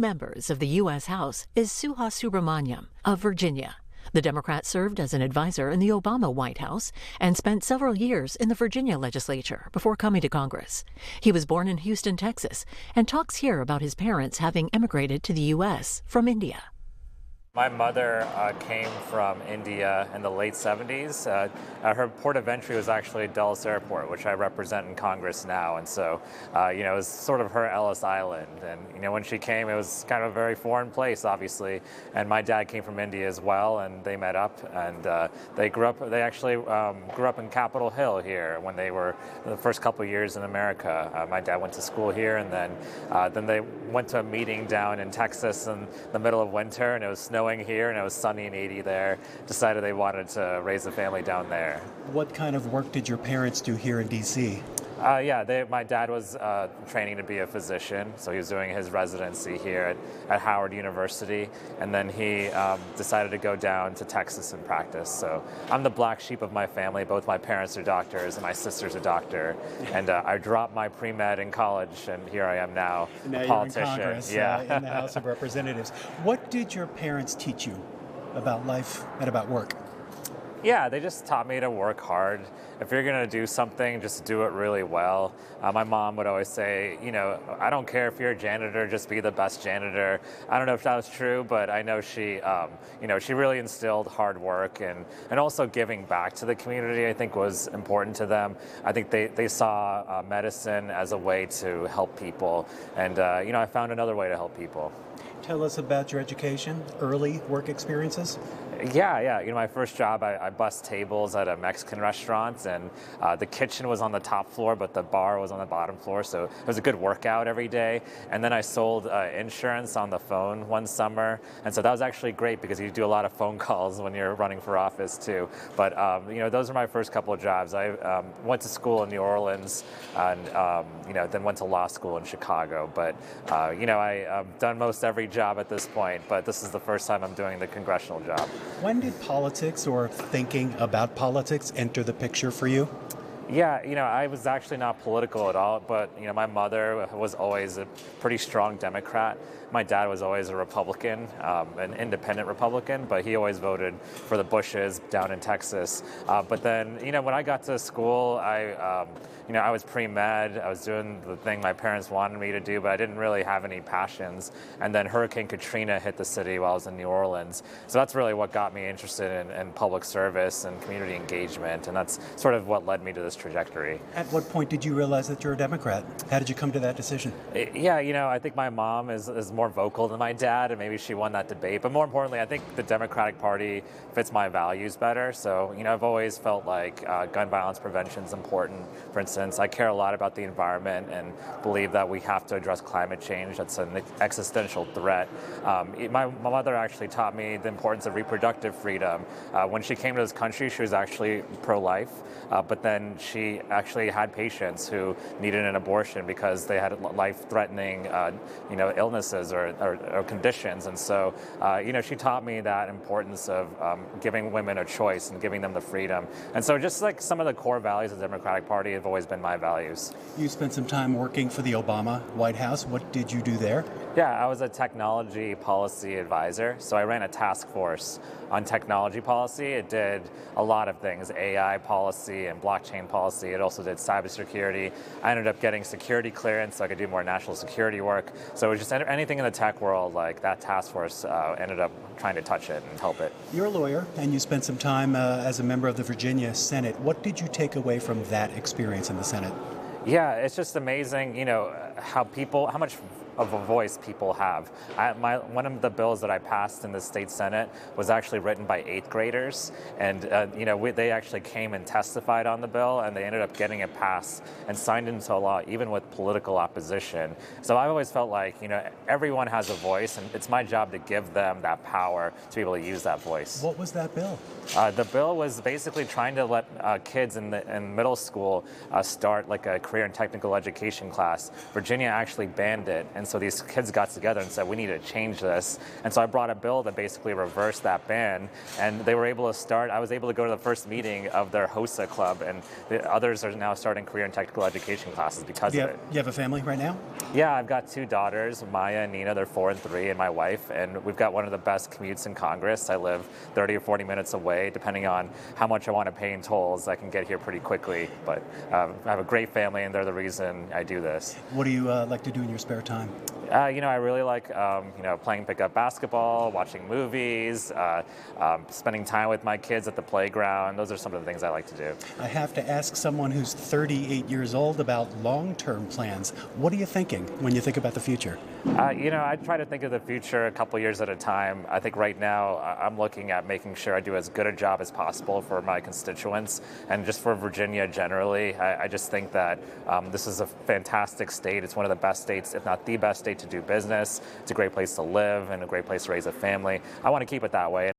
members of the U.S. House is Suhas Subramanyam of Virginia. The Democrat served as an advisor in the Obama White House and spent several years in the Virginia legislature before coming to Congress. He was born in Houston, Texas, and talks here about his parents having emigrated to the U.S. from India. My mother came from India in the late 70s. Her port of entry was actually Dulles Airport, which I represent in Congress now. And so, it was sort of her Ellis Island. And, when she came, it was kind of a very foreign place, obviously. And my dad came from India as well, and they met up. And they actually grew up in Capitol Hill here when they were the first couple of years in America. My dad went to school here, and then they went to a meeting down in Texas in the middle of winter, and it was snowing here, and it was sunny and 80 there. Decided they wanted to raise a family down there. What kind of work did your parents do here in D.C.? My dad was training to be a physician, so he was doing his residency here at Howard University, and then he decided to go down to Texas and practice. So I'm the black sheep of my family. Both my parents are doctors, and my sister's a doctor. And I dropped my pre-med in college, and here I am now, a politician. You're in Congress, in the House of Representatives. What did your parents teach you about life and about work? Yeah, they just taught me to work hard. If you're going to do something, just do it really well. My mom would always say, I don't care if you're a janitor, just be the best janitor. I don't know if that was true, but I know she really instilled hard work and also giving back to the community, I think, was important to them. I think they saw medicine as a way to help people. And, I found another way to help people. Tell us about your education, early work experiences. Yeah. My first job, I bussed tables at a Mexican restaurant, and the kitchen was on the top floor, but the bar was on the bottom floor, so it was a good workout every day. And then I sold insurance on the phone one summer, and so that was actually great because you do a lot of phone calls when you're running for office too. But those are my first couple of jobs. I went to school in New Orleans, and then went to law school in Chicago. But I've done most every job at this point, but this is the first time I'm doing the congressional job. When did politics or thinking about politics enter the picture for you? Yeah, I was actually not political at all, but, my mother was always a pretty strong Democrat. My dad was always a Republican, an independent Republican, but he always voted for the Bushes down in Texas. But then, when I got to school, I was pre-med. I was doing the thing my parents wanted me to do, but I didn't really have any passions. And then Hurricane Katrina hit the city while I was in New Orleans. So that's really what got me interested in public service and community engagement, and that's sort of what led me to this trajectory. At what point did you realize that you're a Democrat? How did you come to that decision? Yeah, I think my mom is more vocal than my dad, and maybe she won that debate. But more importantly, I think the Democratic Party fits my values better. So, I've always felt like gun violence prevention is important. For instance, I care a lot about the environment and believe that we have to address climate change. That's an existential threat. My mother actually taught me the importance of reproductive freedom. When she came to this country, she was actually pro-life, but then she actually had patients who needed an abortion because they had life-threatening, illnesses or conditions. And so, she taught me that importance of giving women a choice and giving them the freedom. And so just like some of the core values of the Democratic Party have always been my values. You spent some time working for the Obama White House. What did you do there? Yeah, I was a technology policy advisor. So I ran a task force on technology policy. It did a lot of things, AI policy and blockchain policy. It also did cybersecurity. I ended up getting security clearance so I could do more national security work. So it was just anything in the tech world, like that task force ended up trying to touch it and help it. You're a lawyer, and you spent some time as a member of the Virginia Senate. What did you take away from that experience in the Senate? Yeah, it's just amazing, how much of a voice people have. One of the bills that I passed in the state Senate was actually written by 8th graders, and they actually came and testified on the bill, and they ended up getting it passed and signed into law, even with political opposition. So I've always felt like everyone has a voice, and it's my job to give them that power to be able to use that voice. What was that bill? The bill was basically trying to let kids in middle school start like a career and technical education class. Virginia actually banned it. And so these kids got together and said, we need to change this. And so I brought a bill that basically reversed that ban. And they were able to start, I was able to go to the first meeting of their HOSA club, and the others are now starting career and technical education classes because of it. You have a family right now? Yeah, I've got 2 daughters, Maya and Nina. They're 4 and 3, and my wife. And we've got one of the best commutes in Congress. I live 30 or 40 minutes away, depending on how much I want to pay in tolls. I can get here pretty quickly. But I have a great family, and they're the reason I do this. What do you like to do in your spare time? I really like, playing pickup basketball, watching movies, spending time with my kids at the playground. Those are some of the things I like to do. I have to ask someone who's 38 years old about long-term plans. What are you thinking when you think about the future? I try to think of the future a couple years at a time. I think right now I'm looking at making sure I do as good a job as possible for my constituents and just for Virginia generally. I just think that this is a fantastic state. It's one of the best states, if not the best state to do business. It's a great place to live and a great place to raise a family. I want to keep it that way.